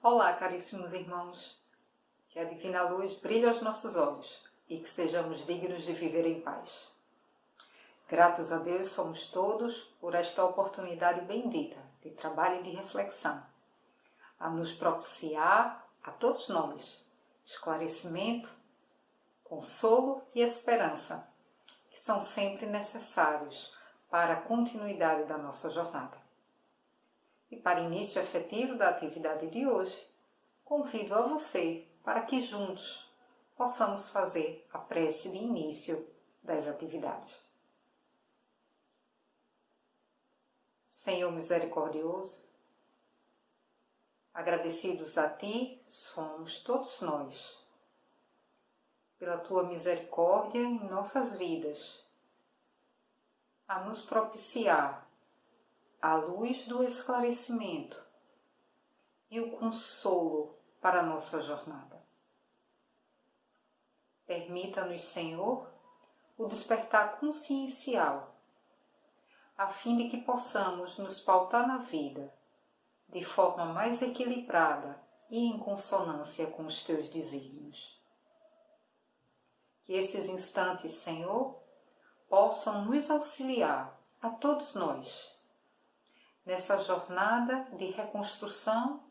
Olá, caríssimos irmãos, que a divina luz brilhe aos nossos olhos e que sejamos dignos de viver em paz. Gratos a Deus somos todos por esta oportunidade bendita de trabalho e de reflexão, a nos propiciar a todos nós esclarecimento, consolo e esperança, que são sempre necessários para a continuidade da nossa jornada. E para início efetivo da atividade de hoje, convido a você para que juntos possamos fazer a prece de início das atividades. Senhor misericordioso, agradecidos a Ti somos todos nós, pela Tua misericórdia em nossas vidas, a nos propiciar a luz do esclarecimento e o consolo para a nossa jornada. Permita-nos, Senhor, o despertar consciencial, a fim de que possamos nos pautar na vida de forma mais equilibrada e em consonância com os Teus desígnios. Que esses instantes, Senhor, possam nos auxiliar a todos nós nessa jornada de reconstrução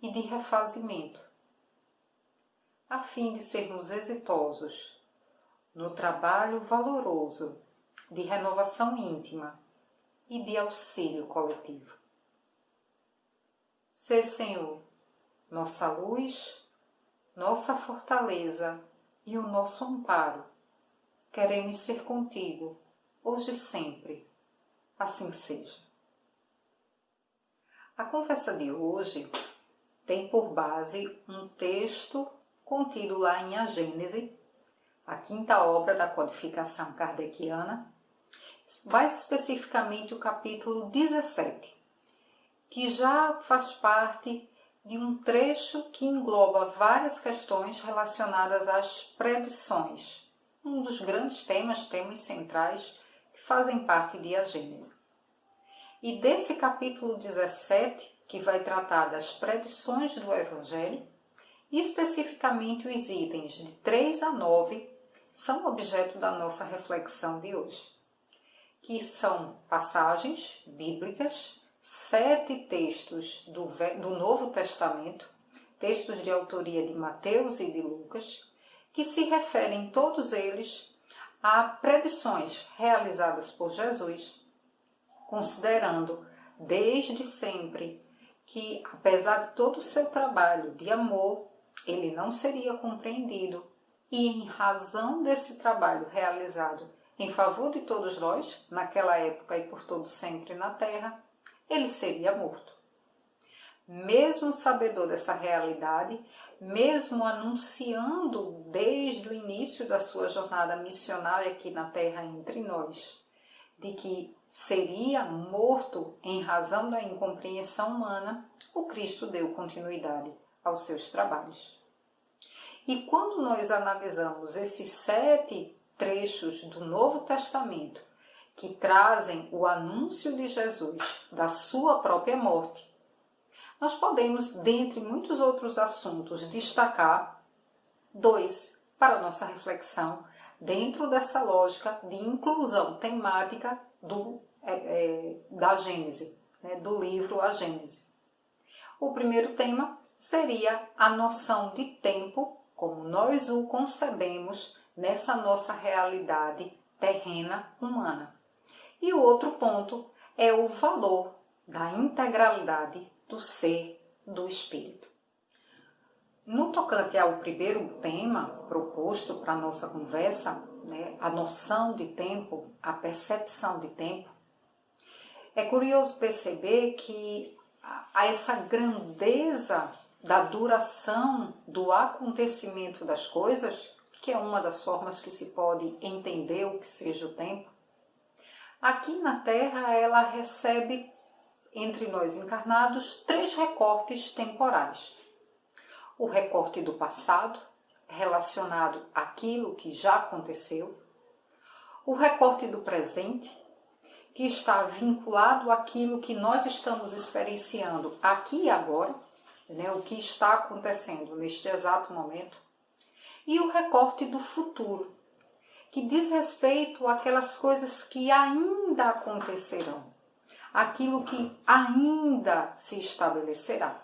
e de refazimento, a fim de sermos exitosos no trabalho valoroso de renovação íntima e de auxílio coletivo. Sê, Senhor, nossa luz, nossa fortaleza e o nosso amparo. Queremos ser contigo, hoje e sempre. Assim seja. A conversa de hoje tem por base um texto contido lá em A Gênese, a quinta obra da codificação kardeciana, mais especificamente o capítulo 17, que já faz parte de um trecho que engloba várias questões relacionadas às predições, um dos grandes temas centrais que fazem parte de A Gênese. E desse capítulo 17, que vai tratar das predições do Evangelho, e especificamente os itens de 3 a 9, são objeto da nossa reflexão de hoje, que são passagens bíblicas, 7 textos do Novo Testamento, textos de autoria de Mateus e de Lucas, que se referem todos eles a predições realizadas por Jesus, considerando desde sempre que, apesar de todo o seu trabalho de amor, ele não seria compreendido e, em razão desse trabalho realizado em favor de todos nós, naquela época e por todo sempre na Terra, ele seria morto. Mesmo sabedor dessa realidade, mesmo anunciando desde o início da sua jornada missionária aqui na Terra entre nós, de que seria morto em razão da incompreensão humana, o Cristo deu continuidade aos seus trabalhos. E quando nós analisamos esses 7 trechos do Novo Testamento que trazem o anúncio de Jesus da sua própria morte, nós podemos, dentre muitos outros assuntos, destacar 2 para nossa reflexão dentro dessa lógica de inclusão temática da Gênese, do livro A Gênese. O primeiro tema seria a noção de tempo, como nós o concebemos nessa nossa realidade terrena humana. E o outro ponto é o valor da integralidade do ser, do espírito. No tocante ao primeiro tema proposto para a nossa conversa, a noção de tempo, a percepção de tempo, é curioso perceber que há essa grandeza da duração do acontecimento das coisas, que é uma das formas que se pode entender o que seja o tempo. Aqui na Terra ela recebe, entre nós encarnados, 3 recortes temporais. O recorte do passado, relacionado àquilo que já aconteceu. O recorte do presente, que está vinculado àquilo que nós estamos experienciando aqui e agora. né, o que está acontecendo neste exato momento, e o recorte do futuro, que diz respeito àquelas coisas que ainda acontecerão, aquilo que ainda se estabelecerá.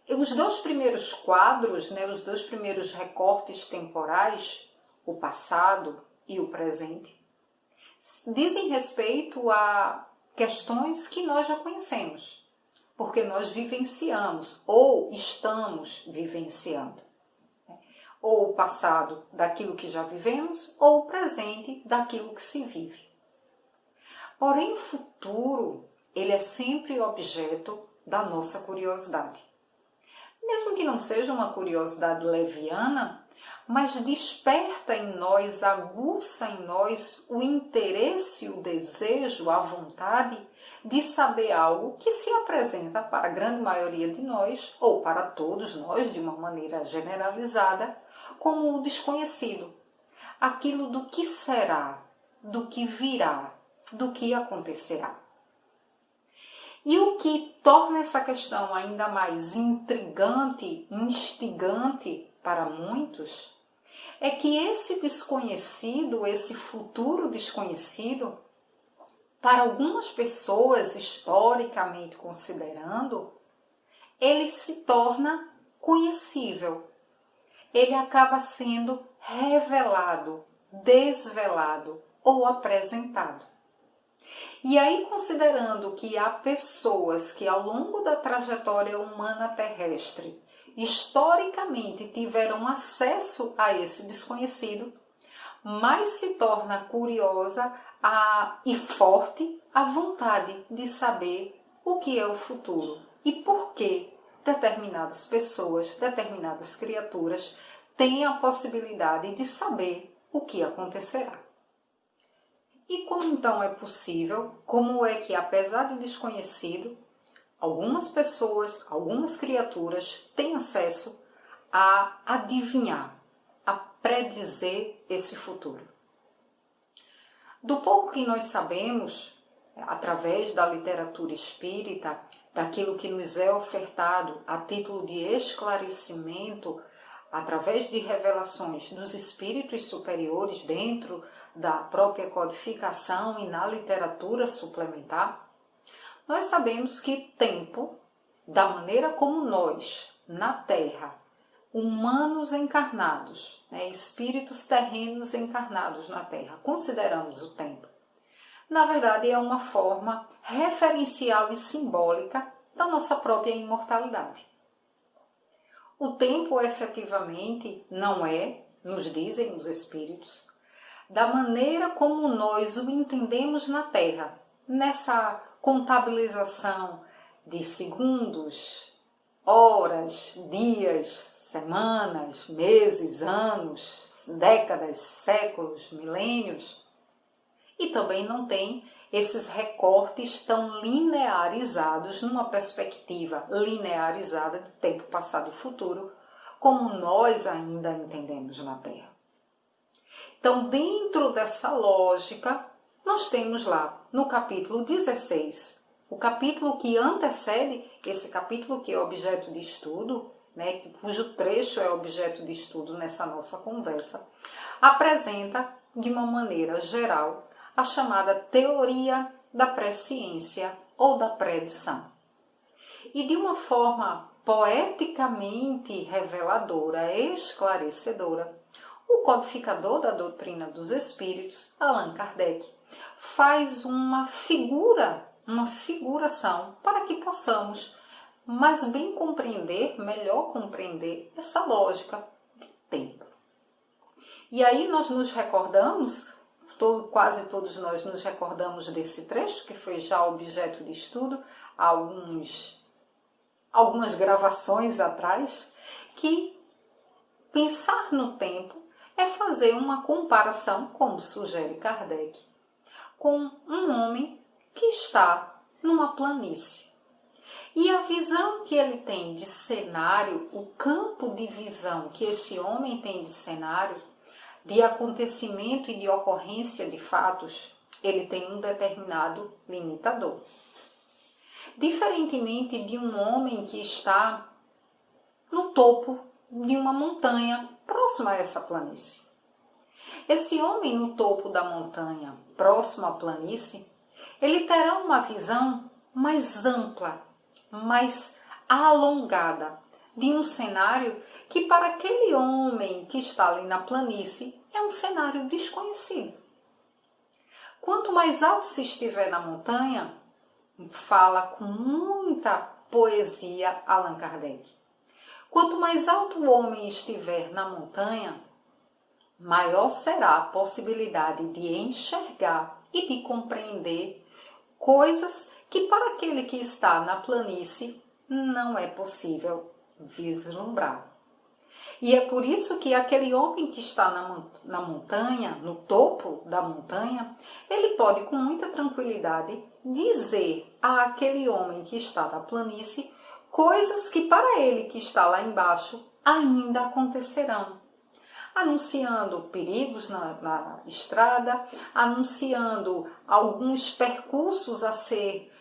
Os dois primeiros quadros, né, os dois primeiros recortes temporais, o passado e o presente, dizem respeito a questões que nós já conhecemos, porque nós vivenciamos ou estamos vivenciando. Ou o passado daquilo que já vivemos, ou o presente daquilo que se vive. Porém, o futuro, ele é sempre objeto da nossa curiosidade. Mesmo que não seja uma curiosidade leviana, mas desperta em nós, aguça em nós o interesse, o desejo, a vontade de saber algo que se apresenta para a grande maioria de nós, ou para todos nós, de uma maneira generalizada, como o desconhecido. Aquilo do que será, do que virá, do que acontecerá. E o que torna essa questão ainda mais intrigante, instigante para muitos, é que esse desconhecido, esse futuro desconhecido, para algumas pessoas, historicamente considerando, ele se torna conhecível. Ele acaba sendo revelado, desvelado ou apresentado. E aí, considerando que há pessoas que ao longo da trajetória humana terrestre, historicamente tiveram acesso a esse desconhecido, mais se torna curiosa e forte a vontade de saber o que é o futuro e por que determinadas pessoas, determinadas criaturas têm a possibilidade de saber o que acontecerá. E como então é possível, como é que apesar de desconhecido, algumas pessoas, algumas criaturas têm acesso a adivinhar, a predizer esse futuro? Do pouco que nós sabemos, através da literatura espírita, daquilo que nos é ofertado a título de esclarecimento, através de revelações dos espíritos superiores dentro da própria codificação e na literatura suplementar, nós sabemos que tempo, da maneira como nós, na Terra, humanos encarnados, espíritos terrenos encarnados na Terra, consideramos o tempo, na verdade é uma forma referencial e simbólica da nossa própria imortalidade. O tempo efetivamente não é, nos dizem os espíritos, da maneira como nós o entendemos na Terra, nessa contabilização de segundos, horas, dias, semanas, meses, anos, décadas, séculos, milênios. E também não tem esses recortes tão linearizados, numa perspectiva linearizada de tempo passado e futuro, como nós ainda entendemos na Terra. Então, dentro dessa lógica, nós temos lá no capítulo 16, o capítulo que antecede esse capítulo que é objeto de estudo, cujo trecho é objeto de estudo nessa nossa conversa, apresenta de uma maneira geral a chamada teoria da presciência ou da predição. E de uma forma poeticamente reveladora, esclarecedora, o codificador da doutrina dos espíritos, Allan Kardec, faz uma figuração para que possamos mais bem compreender, melhor compreender essa lógica de tempo. E aí nós nos recordamos, quase todos nós nos recordamos desse trecho, que foi já objeto de estudo há algumas gravações atrás, que pensar no tempo é fazer uma comparação, como sugere Kardec, com um homem que está numa planície. E a visão que ele tem de cenário, o campo de visão que esse homem tem de cenário, de acontecimento e de ocorrência de fatos, ele tem um determinado limitador. diferentemente de um homem que está no topo de uma montanha próximo a essa planície. Esse homem no topo da montanha, próximo à planície, ele terá uma visão mais ampla, mais alongada, de um cenário que para aquele homem que está ali na planície é um cenário desconhecido. Quanto mais alto se estiver na montanha, fala com muita poesia Allan Kardec. Quanto mais alto o homem estiver na montanha, maior será a possibilidade de enxergar e de compreender coisas que para aquele que está na planície não é possível vislumbrar. E é por isso que aquele homem que está na montanha, no topo da montanha, ele pode com muita tranquilidade dizer àquele homem que está na planície coisas que para ele que está lá embaixo ainda acontecerão. Anunciando perigos na estrada, anunciando alguns percursos a ser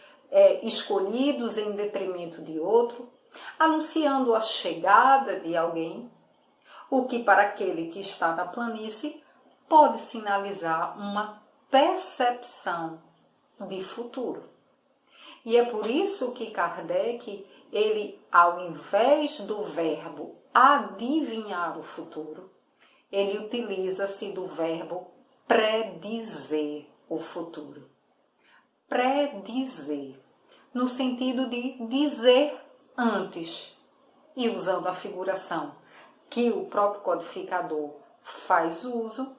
escolhidos em detrimento de outro, anunciando a chegada de alguém, o que para aquele que está na planície pode sinalizar uma percepção de futuro. E é por isso que Kardec, ele, ao invés do verbo adivinhar o futuro, ele utiliza-se do verbo predizer o futuro. Predizer, no sentido de dizer antes, e usando a figuração que o próprio codificador faz uso,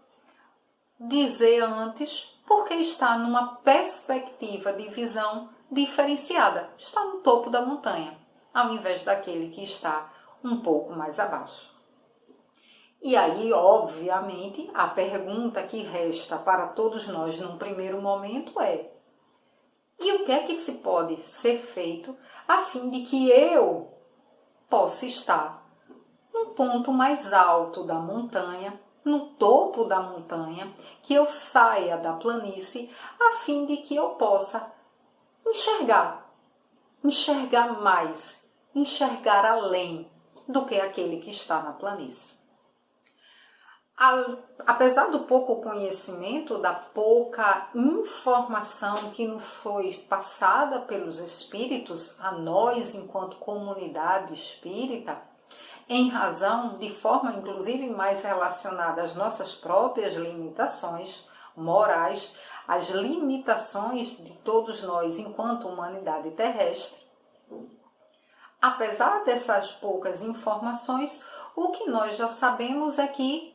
dizer antes porque está numa perspectiva de visão diferenciada, está no topo da montanha, ao invés daquele que está um pouco mais abaixo. E aí, obviamente, a pergunta que resta para todos nós num primeiro momento é: e o que é que se pode ser feito a fim de que eu possa estar no ponto mais alto da montanha, no topo da montanha, que eu saia da planície, a fim de que eu possa enxergar mais, enxergar além do que aquele que está na planície. Apesar do pouco conhecimento, da pouca informação que nos foi passada pelos espíritos, a nós enquanto comunidade espírita, em razão, de forma inclusive mais relacionada às nossas próprias limitações morais, às limitações de todos nós enquanto humanidade terrestre. Apesar dessas poucas informações, o que nós já sabemos é que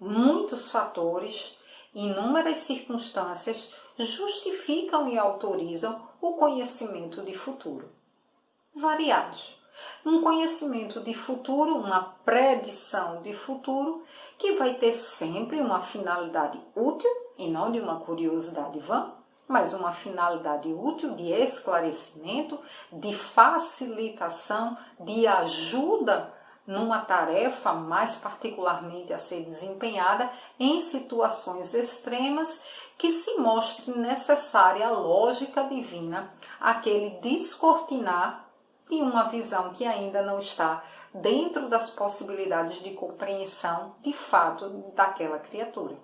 muitos fatores, inúmeras circunstâncias justificam e autorizam o conhecimento de futuro. Variados. Um conhecimento de futuro, uma predição de futuro, que vai ter sempre uma finalidade útil, e não de uma curiosidade vã, mas uma finalidade útil de esclarecimento, de facilitação, de ajuda numa tarefa mais particularmente a ser desempenhada em situações extremas que se mostre necessária a lógica divina, aquele descortinar de uma visão que ainda não está dentro das possibilidades de compreensão de fato daquela criatura.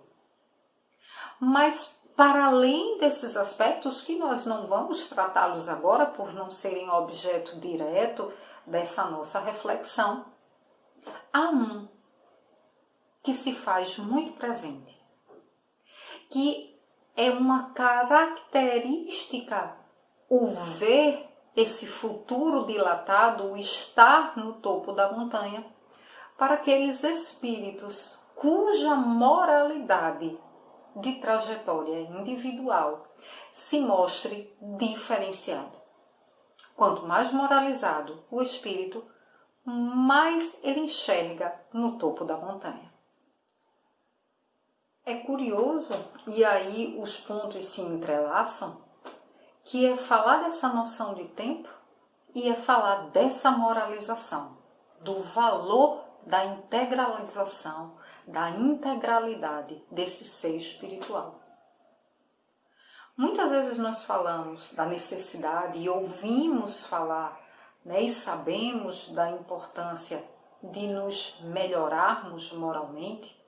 Mas para além desses aspectos, que nós não vamos tratá-los agora por não serem objeto direto dessa nossa reflexão, há um que se faz muito presente, que é uma característica o ver esse futuro dilatado, o estar no topo da montanha, para aqueles espíritos cuja moralidade de trajetória individual se mostre diferenciado. Quanto mais moralizado o espírito, mais ele enxerga no topo da montanha. É curioso, e aí os pontos se entrelaçam, que é falar dessa noção de tempo e é falar dessa moralização, do valor da integralização, da integralidade desse ser espiritual. Muitas vezes nós falamos da necessidade e ouvimos falar, né, e sabemos da importância de nos melhorarmos moralmente.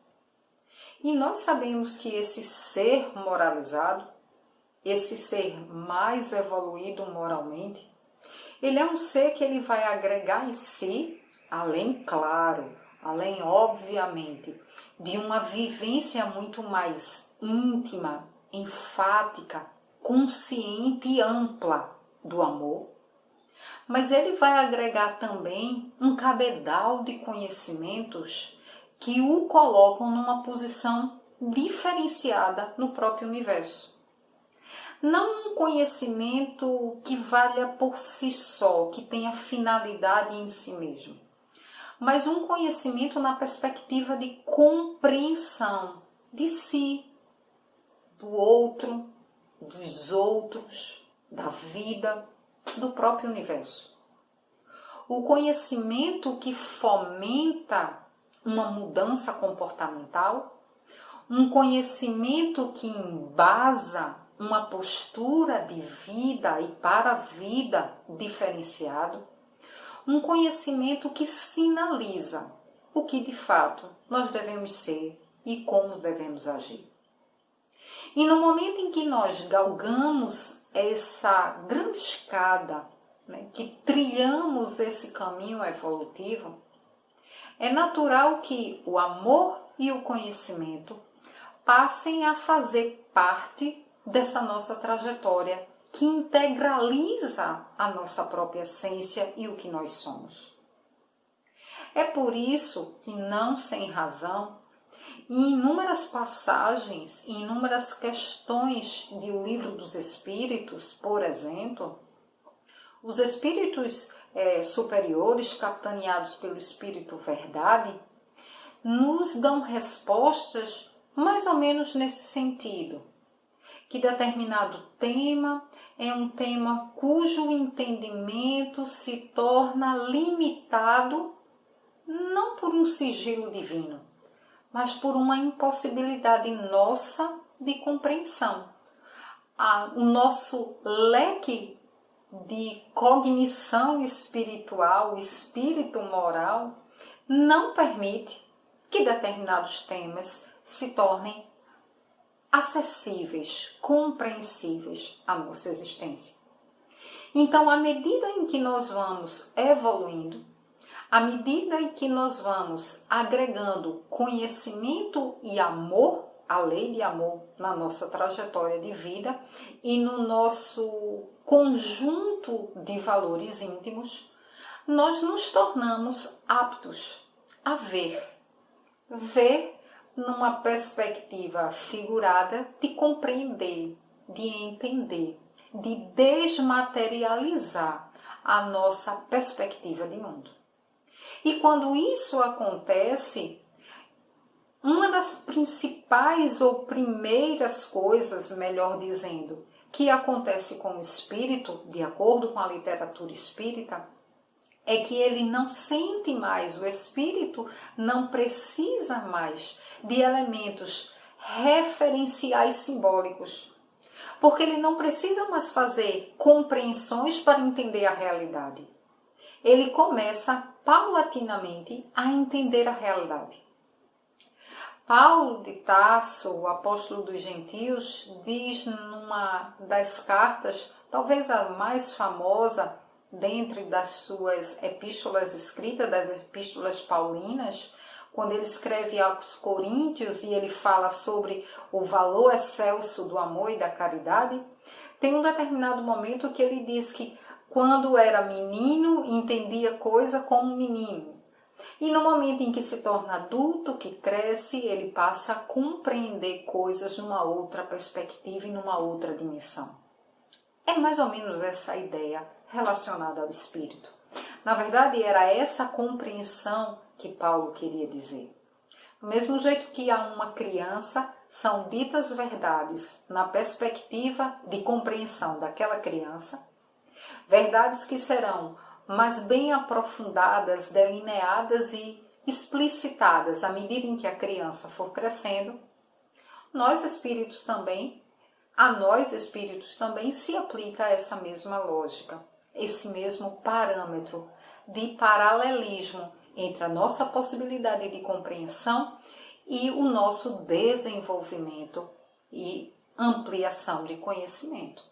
E nós sabemos que esse ser moralizado, esse ser mais evoluído moralmente, ele é um ser que ele vai agregar em si, além, claro, além, obviamente, de uma vivência muito mais íntima, enfática, consciente e ampla do amor, mas ele vai agregar também um cabedal de conhecimentos que o colocam numa posição diferenciada no próprio universo. Não um conhecimento que valha por si só, que tenha finalidade em si mesmo, mas um conhecimento na perspectiva de compreensão de si, do outro, dos outros, da vida, do próprio universo. O conhecimento que fomenta uma mudança comportamental, um conhecimento que embasa uma postura de vida e para a vida diferenciado, um conhecimento que sinaliza o que de fato nós devemos ser e como devemos agir. E no momento em que nós galgamos essa grande escada, né, que trilhamos esse caminho evolutivo, é natural que o amor e o conhecimento passem a fazer parte dessa nossa trajetória que integraliza a nossa própria essência e o que nós somos. É por isso que, não sem razão, em inúmeras passagens, em inúmeras questões do Livro dos Espíritos, por exemplo, os espíritos superiores, capitaneados pelo Espírito Verdade, nos dão respostas mais ou menos nesse sentido, que determinado tema é um tema cujo entendimento se torna limitado não por um sigilo divino, mas por uma impossibilidade nossa de compreensão. O nosso leque de cognição espiritual, espírito moral, não permite que determinados temas se tornem acessíveis, compreensíveis à nossa existência. Então, à medida em que nós vamos evoluindo, à medida em que nós vamos agregando conhecimento e amor, a lei de amor na nossa trajetória de vida e no nosso conjunto de valores íntimos, nós nos tornamos aptos a ver numa perspectiva figurada de compreender, de entender, de desmaterializar a nossa perspectiva de mundo. E quando isso acontece, uma das principais ou primeiras coisas, melhor dizendo, que acontece com o espírito, de acordo com a literatura espírita, é que ele não sente mais, o espírito não precisa mais de elementos referenciais simbólicos, porque ele não precisa mais fazer compreensões para entender a realidade. Ele começa paulatinamente a entender a realidade. Paulo de Tarso, o apóstolo dos gentios, diz numa das cartas, talvez a mais famosa dentre das suas epístolas escritas, das epístolas paulinas, quando ele escreve aos Coríntios e ele fala sobre o valor excelso do amor e da caridade, tem um determinado momento que ele diz que quando era menino, entendia coisa como menino. E no momento em que se torna adulto, que cresce, ele passa a compreender coisas numa outra perspectiva e numa outra dimensão. É mais ou menos essa a ideia relacionada ao espírito. Na verdade, era essa compreensão que Paulo queria dizer. Do mesmo jeito que a uma criança são ditas verdades na perspectiva de compreensão daquela criança, verdades que serão mais bem aprofundadas, delineadas e explicitadas à medida em que a criança for crescendo, nós espíritos também A nós, espíritos, também se aplica essa mesma lógica, esse mesmo parâmetro de paralelismo entre a nossa possibilidade de compreensão e o nosso desenvolvimento e ampliação de conhecimento.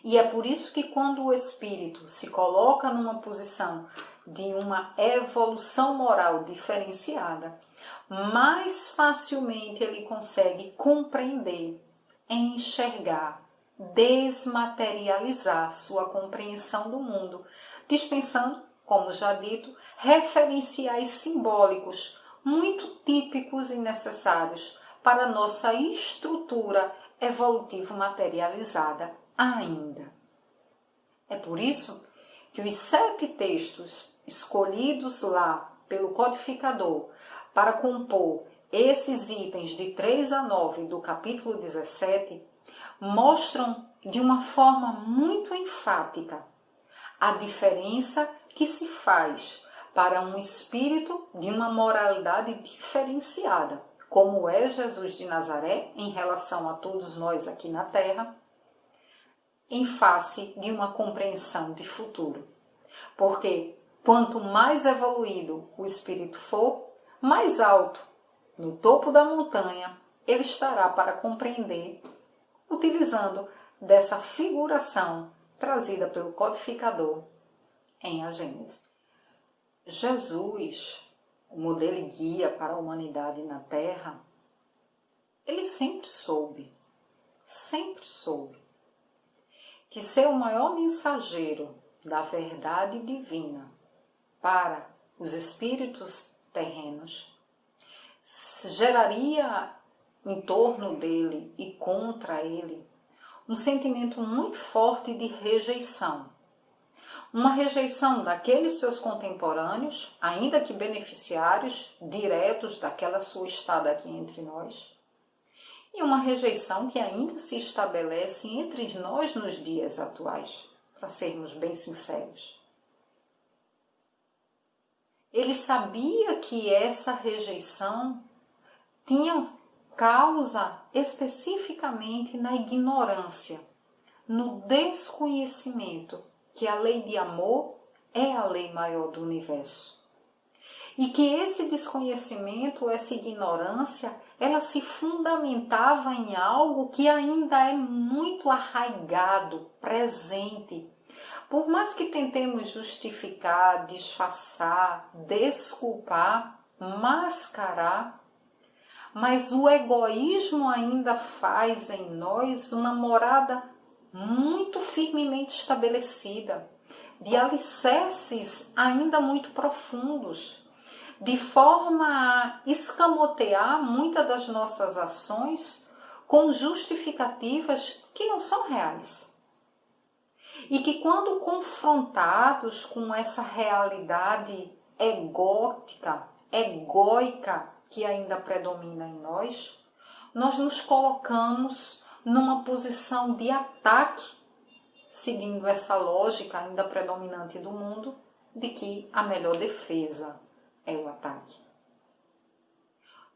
E é por isso que quando o espírito se coloca numa posição de uma evolução moral diferenciada, mais facilmente ele consegue compreender, enxergar, desmaterializar sua compreensão do mundo, dispensando, como já dito, referenciais simbólicos muito típicos e necessários para a nossa estrutura evolutivo materializada ainda. É por isso que os 7 textos escolhidos lá pelo codificador para compor esses itens de 3 a 9 do capítulo 17 mostram de uma forma muito enfática a diferença que se faz para um espírito de uma moralidade diferenciada, como é Jesus de Nazaré em relação a todos nós aqui na Terra, em face de uma compreensão de futuro. Porque quanto mais evoluído o espírito for, mais alto, no topo da montanha, ele estará para compreender, utilizando dessa figuração trazida pelo codificador em A Gênese. Jesus, o modelo e guia para a humanidade na Terra, ele sempre soube que ser o maior mensageiro da verdade divina para os espíritos terrenos geraria em torno dele e contra ele um sentimento muito forte de rejeição. Uma rejeição daqueles seus contemporâneos, ainda que beneficiários diretos daquela sua estada aqui entre nós, e uma rejeição que ainda se estabelece entre nós nos dias atuais, para sermos bem sinceros. Ele sabia que essa rejeição tinha causa especificamente na ignorância, no desconhecimento, que a lei de amor é a lei maior do universo. E que esse desconhecimento, essa ignorância, ela se fundamentava em algo que ainda é muito arraigado, presente. Por mais que tentemos justificar, disfarçar, desculpar, mascarar, mas o egoísmo ainda faz em nós uma morada muito firmemente estabelecida, de alicerces ainda muito profundos, de forma a escamotear muitas das nossas ações com justificativas que não são reais. E que quando confrontados com essa realidade egótica, egóica que ainda predomina em nós, nós nos colocamos numa posição de ataque, seguindo essa lógica ainda predominante do mundo, de que a melhor defesa é o ataque.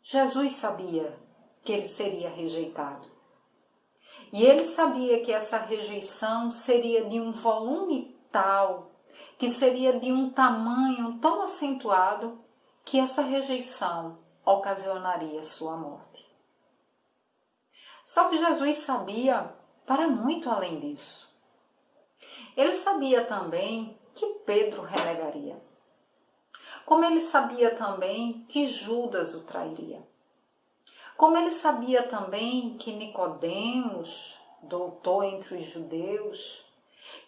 Jesus sabia que ele seria rejeitado. E ele sabia que essa rejeição seria de um volume tal, que seria de um tamanho tão acentuado, que essa rejeição ocasionaria sua morte. Só que Jesus sabia para muito além disso. Ele sabia também que Pedro renegaria. Como ele sabia também que Judas o trairia. Como ele sabia também que Nicodemos, doutor entre os judeus,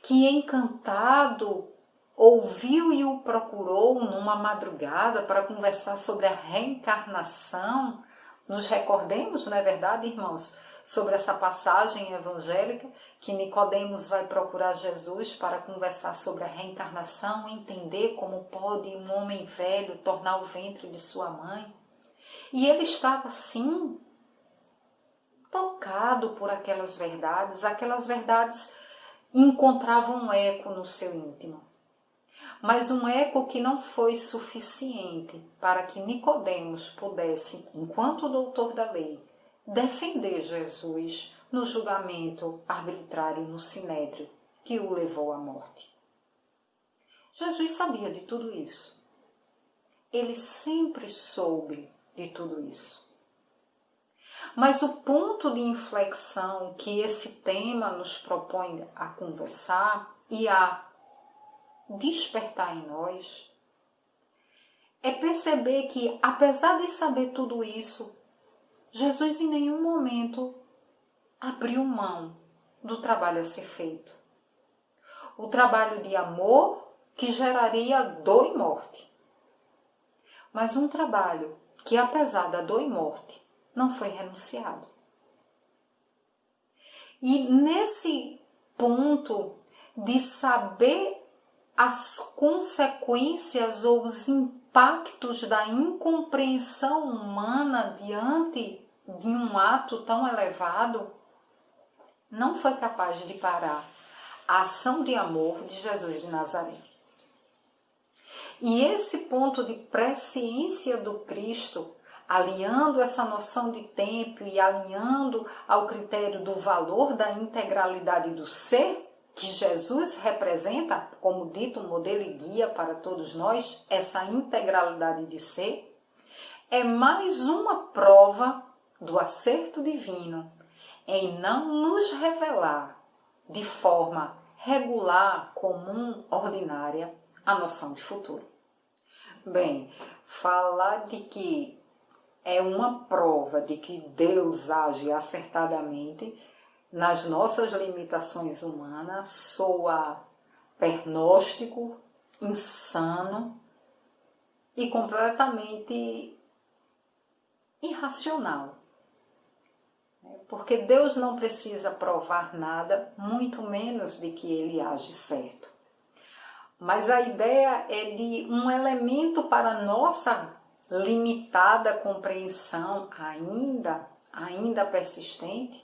que encantado ouviu e o procurou numa madrugada para conversar sobre a reencarnação. Nos recordemos, não é verdade, irmãos, sobre essa passagem evangélica, que Nicodemos vai procurar Jesus para conversar sobre a reencarnação, entender como pode um homem velho tornar o ventre de sua mãe. E ele estava, sim, tocado por aquelas verdades encontravam um eco no seu íntimo. Mas um eco que não foi suficiente para que Nicodemos pudesse, enquanto doutor da lei, defender Jesus no julgamento arbitrário no Sinédrio que o levou à morte. Jesus sabia de tudo isso. Ele sempre soube de tudo isso. Mas o ponto de inflexão que esse tema nos propõe a conversar e a despertar em nós é perceber que, apesar de saber tudo isso, Jesus em nenhum momento abriu mão do trabalho a ser feito. O trabalho de amor que geraria dor e morte. Mas um trabalho que, apesar da dor e morte, não foi renunciado. E nesse ponto de saber as consequências ou os impactos da incompreensão humana diante de um ato tão elevado, não foi capaz de parar a ação de amor de Jesus de Nazaré. E esse ponto de presciência do Cristo, alinhando essa noção de tempo e alinhando ao critério do valor da integralidade do ser, que Jesus representa, como dito, modelo e guia para todos nós, essa integralidade de ser, é mais uma prova do acerto divino em não nos revelar de forma regular, comum, ordinária, a noção de futuro. Bem, falar de que é uma prova de que Deus age acertadamente nas nossas limitações humanas soa pernóstico, insano e completamente irracional. Porque Deus não precisa provar nada, muito menos de que Ele age certo. Mas a ideia é de um elemento para nossa limitada compreensão ainda persistente,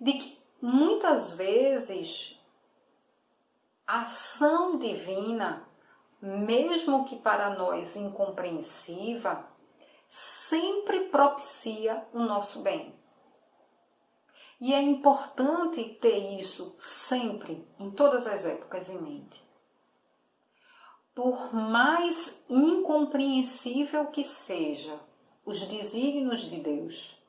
de que muitas vezes a ação divina, mesmo que para nós incompreensiva, sempre propicia o nosso bem. E é importante ter isso sempre, em todas as épocas, em mente. Por mais incompreensível que seja os desígnios de Deus,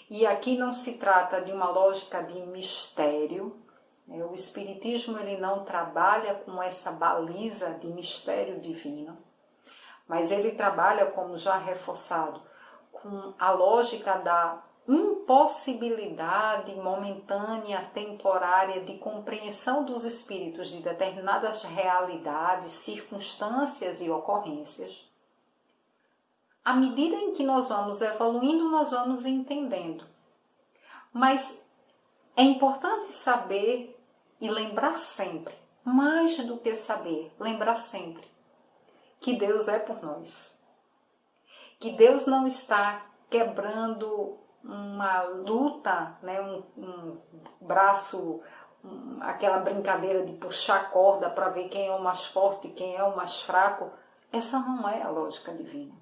e aqui não se trata de uma lógica de mistério, né? O Espiritismo ele não trabalha com essa baliza de mistério divino, mas ele trabalha, como já reforçado, com a lógica da impossibilidade momentânea, temporária de compreensão dos espíritos de determinadas realidades, circunstâncias e ocorrências. À medida em que nós vamos evoluindo, nós vamos entendendo. Mas é importante saber e lembrar sempre, mais do que saber, lembrar sempre, que Deus é por nós. Que Deus não está quebrando uma luta, né, um braço, aquela brincadeira de puxar corda para ver quem é o mais forte, quem é o mais fraco. Essa não é a lógica divina.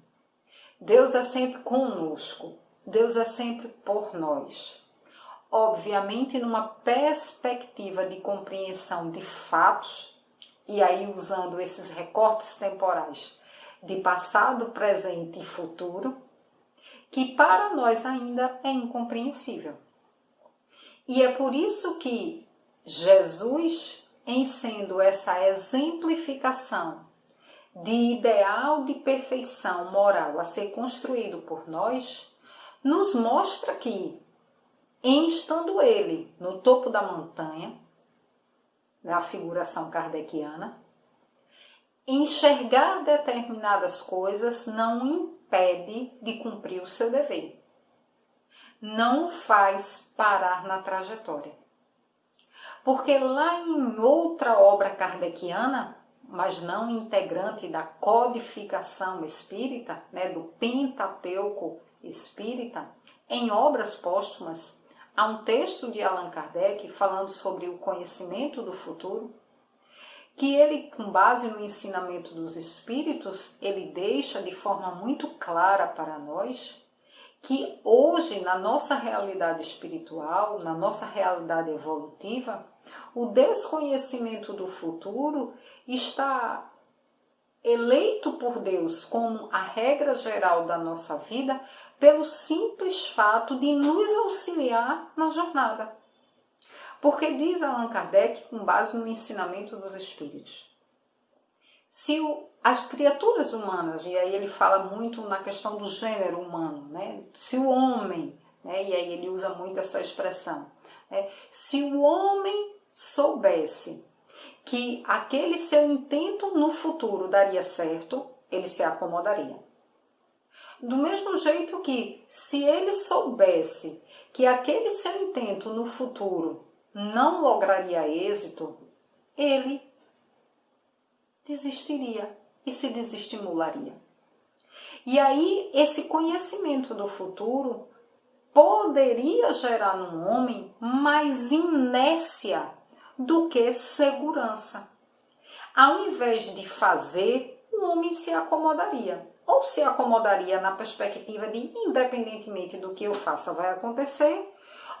Deus é sempre conosco, Deus é sempre por nós. Obviamente, numa perspectiva de compreensão de fatos, e aí usando esses recortes temporais de passado, presente e futuro, que para nós ainda é incompreensível. E é por isso que Jesus, em sendo essa exemplificação de ideal de perfeição moral a ser construído por nós, nos mostra que, em estando ele no topo da montanha, na figuração kardeciana, enxergar determinadas coisas não impede de cumprir o seu dever. Não o faz parar na trajetória. Porque lá em outra obra kardeciana, mas não integrante da codificação espírita, né, do Pentateuco espírita, em obras póstumas, há um texto de Allan Kardec falando sobre o conhecimento do futuro, que ele, com base no ensinamento dos espíritos, ele deixa de forma muito clara para nós que hoje, na nossa realidade espiritual, na nossa realidade evolutiva, o desconhecimento do futuro está eleito por Deus como a regra geral da nossa vida pelo simples fato de nos auxiliar na jornada. Porque diz Allan Kardec, com base no ensinamento dos Espíritos, se as criaturas humanas, e aí ele fala muito na questão do gênero humano, né? Se o homem, né? E aí ele usa muito essa expressão, né? Se o homem soubesse que aquele seu intento no futuro daria certo, ele se acomodaria. Do mesmo jeito que, se ele soubesse que aquele seu intento no futuro não lograria êxito, ele desistiria e se desestimularia. E aí, esse conhecimento do futuro poderia gerar no homem mais inércia do que segurança. Ao invés de fazer, o homem se acomodaria. Ou se acomodaria na perspectiva de, independentemente do que eu faça, vai acontecer,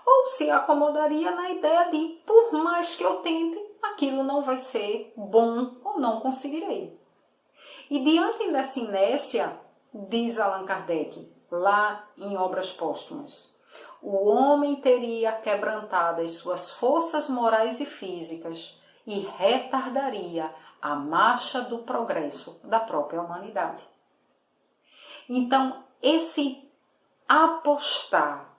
ou se acomodaria na ideia de, por mais que eu tente, aquilo não vai ser bom ou não conseguirei. E diante dessa inércia, diz Allan Kardec, lá em Obras Póstumas, o homem teria quebrantado as suas forças morais e físicas e retardaria a marcha do progresso da própria humanidade. Então, esse apostar,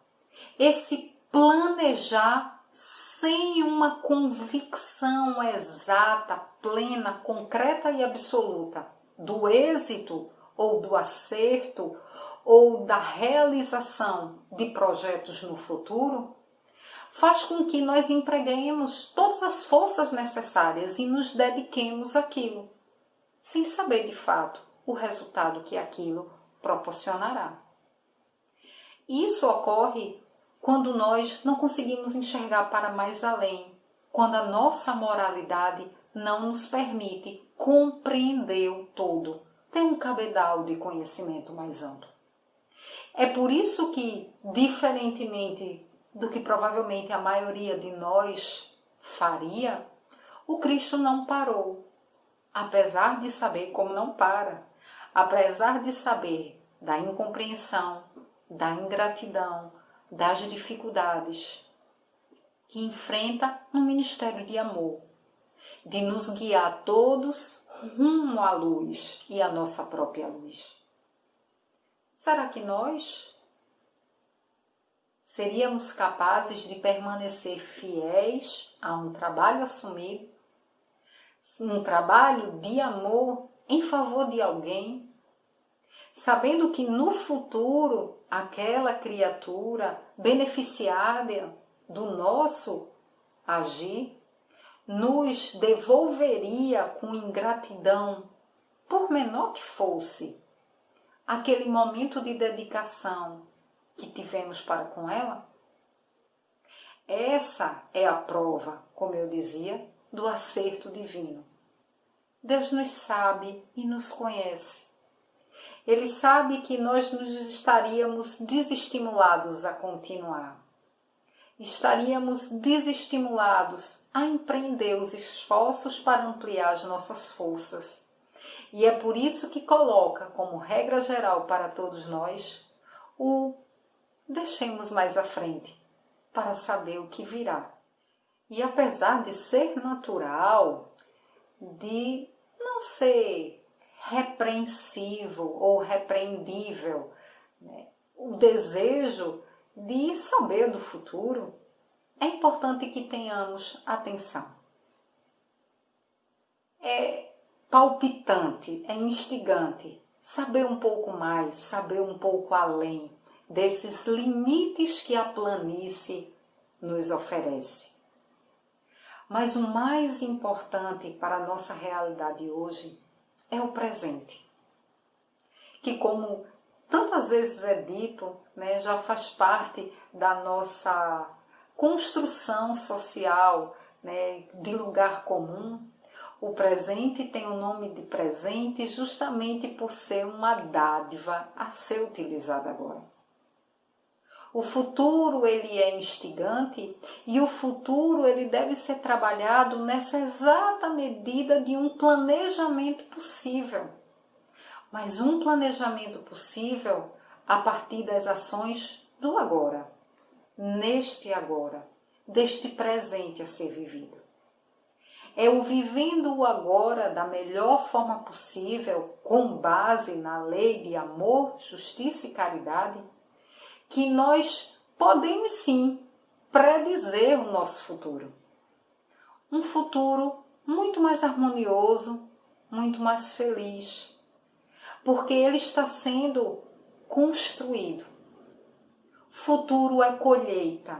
esse planejar sem uma convicção exata, plena, concreta e absoluta do êxito ou do acerto ou da realização de projetos no futuro, faz com que nós empreguemos todas as forças necessárias e nos dediquemos àquilo, sem saber de fato o resultado que aquilo proporcionará. Isso ocorre quando nós não conseguimos enxergar para mais além, quando a nossa moralidade não nos permite compreender o todo, ter um cabedal de conhecimento mais amplo. É por isso que, diferentemente do que provavelmente a maioria de nós faria, o Cristo não parou, apesar de saber como não para, apesar de saber da incompreensão, da ingratidão, das dificuldades que enfrenta no ministério de amor, de nos guiar todos rumo à luz e à nossa própria luz. Será que nós seríamos capazes de permanecer fiéis a um trabalho assumido, um trabalho de amor em favor de alguém, sabendo que no futuro aquela criatura beneficiária do nosso agir nos devolveria com ingratidão, por menor que fosse, aquele momento de dedicação que tivemos para com ela? Essa é a prova, como eu dizia, do acerto divino. Deus nos sabe e nos conhece. Ele sabe que nós nos estaríamos desestimulados a continuar. Estaríamos desestimulados a empreender os esforços para ampliar as nossas forças. E é por isso que coloca como regra geral para todos nós o deixemos mais à frente, para saber o que virá. E apesar de ser natural, de não ser repreensivo ou repreendível, né, o desejo de saber do futuro, é importante que tenhamos atenção. É palpitante, é instigante saber um pouco mais, saber um pouco além desses limites que a planície nos oferece. Mas o mais importante para a nossa realidade hoje é o presente, que, como tantas vezes é dito, né, já faz parte da nossa construção social, né, de lugar comum. O presente tem o nome de presente justamente por ser uma dádiva a ser utilizada agora. O futuro ele é instigante e o futuro ele deve ser trabalhado nessa exata medida de um planejamento possível. Mas um planejamento possível a partir das ações do agora, neste agora, deste presente a ser vivido. É o vivendo o agora da melhor forma possível, com base na lei de amor, justiça e caridade, que nós podemos sim predizer o nosso futuro. Um futuro muito mais harmonioso, muito mais feliz, porque ele está sendo construído. Futuro é colheita,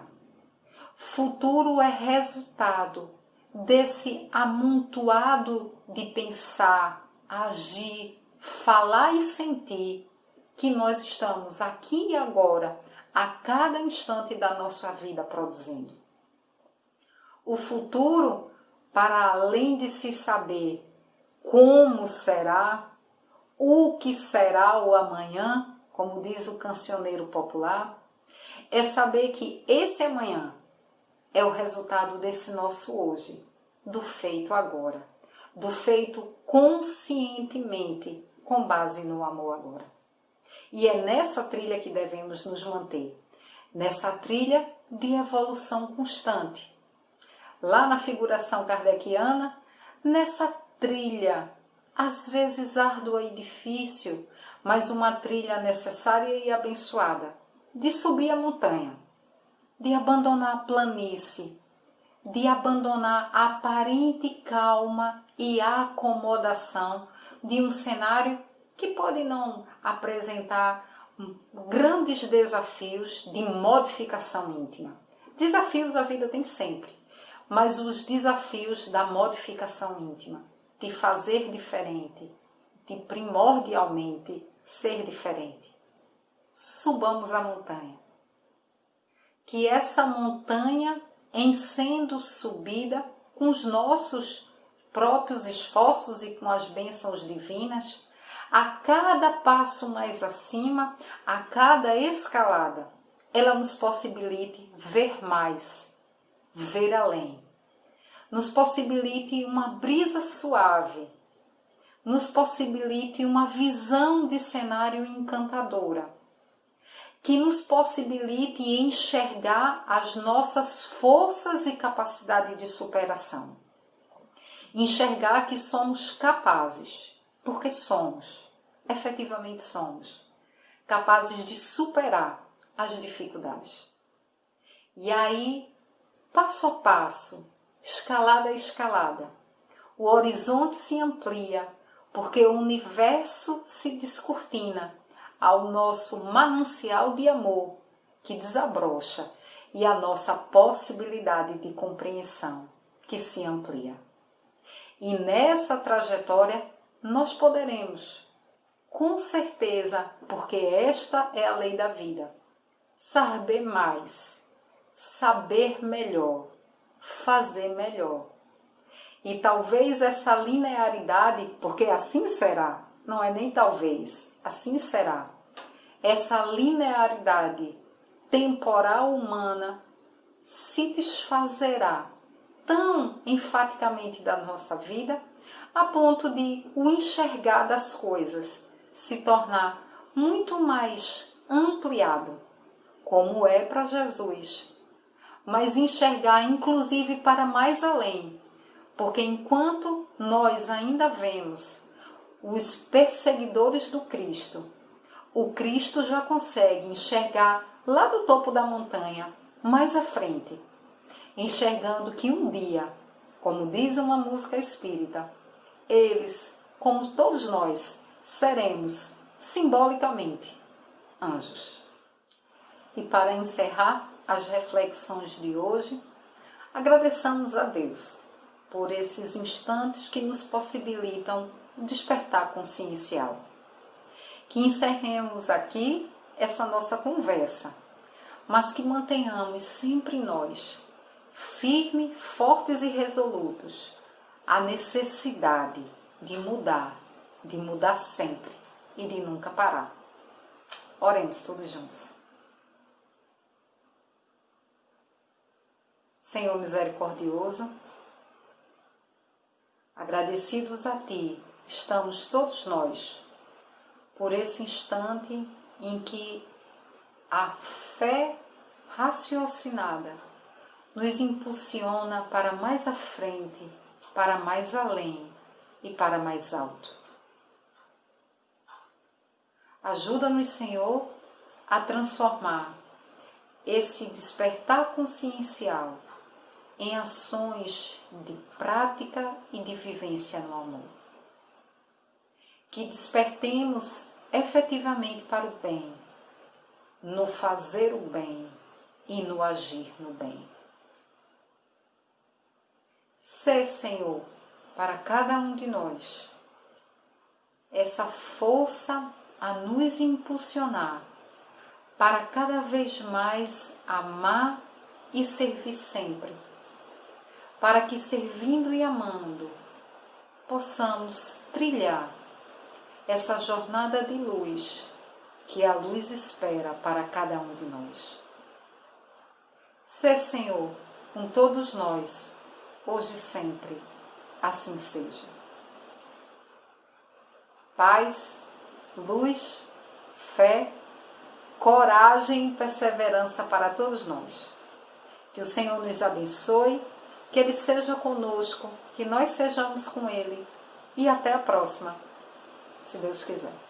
futuro é resultado desse amontoado de pensar, agir, falar e sentir que nós estamos aqui e agora, a cada instante da nossa vida produzindo. O futuro, para além de se saber como será, o que será o amanhã, como diz o cancioneiro popular, é saber que esse amanhã é o resultado desse nosso hoje, do feito agora, do feito conscientemente, com base no amor agora. E é nessa trilha que devemos nos manter, nessa trilha de evolução constante. Lá na figuração kardeciana, nessa trilha, às vezes árdua e difícil, mas uma trilha necessária e abençoada, de subir a montanha, de abandonar a planície, de abandonar a aparente calma e a acomodação de um cenário que pode não apresentar grandes desafios de modificação íntima. Desafios a vida tem sempre, mas os desafios da modificação íntima, de fazer diferente, de primordialmente ser diferente. Subamos a montanha. Que essa montanha, em sendo subida com os nossos próprios esforços e com as bênçãos divinas, a cada passo mais acima, a cada escalada, ela nos possibilite ver mais, ver além. Nos possibilite uma brisa suave, nos possibilite uma visão de cenário encantadora, que nos possibilite enxergar as nossas forças e capacidade de superação. Enxergar que somos capazes, porque somos, efetivamente somos, capazes de superar as dificuldades. E aí, passo a passo, escalada a escalada, o horizonte se amplia, porque o universo se descortina ao nosso manancial de amor que desabrocha e a nossa possibilidade de compreensão que se amplia. E nessa trajetória nós poderemos, com certeza, porque esta é a lei da vida, saber mais, saber melhor, fazer melhor. E talvez essa linearidade, porque assim será, não é nem talvez, assim será. Essa linearidade temporal humana se desfazerá tão enfaticamente da nossa vida, a ponto de o enxergar das coisas se tornar muito mais ampliado, como é para Jesus, mas enxergar inclusive para mais além, porque enquanto nós ainda vemos os perseguidores do Cristo, o Cristo já consegue enxergar lá do topo da montanha, mais à frente, enxergando que um dia, como diz uma música espírita, eles, como todos nós, seremos, simbolicamente, anjos. E para encerrar as reflexões de hoje, agradeçamos a Deus por esses instantes que nos possibilitam despertar consciencial. Que encerremos aqui essa nossa conversa, mas que mantenhamos sempre nós, firmes, fortes e resolutos, a necessidade de mudar sempre e de nunca parar. Oremos todos juntos. Senhor misericordioso, agradecidos a Ti estamos todos nós por esse instante em que a fé raciocinada nos impulsiona para mais à frente, para mais além e para mais alto. Ajuda-nos, Senhor, a transformar esse despertar consciencial em ações de prática e de vivência no amor. Que despertemos efetivamente para o bem, no fazer o bem e no agir no bem. Sê, Senhor, para cada um de nós, essa força a nos impulsionar para cada vez mais amar e servir sempre, para que servindo e amando possamos trilhar essa jornada de luz que a luz espera para cada um de nós. Sê, Senhor, com todos nós, hoje e sempre, assim seja. Paz, luz, fé, coragem e perseverança para todos nós. Que o Senhor nos abençoe, que Ele seja conosco, que nós sejamos com Ele. E até a próxima, se Deus quiser.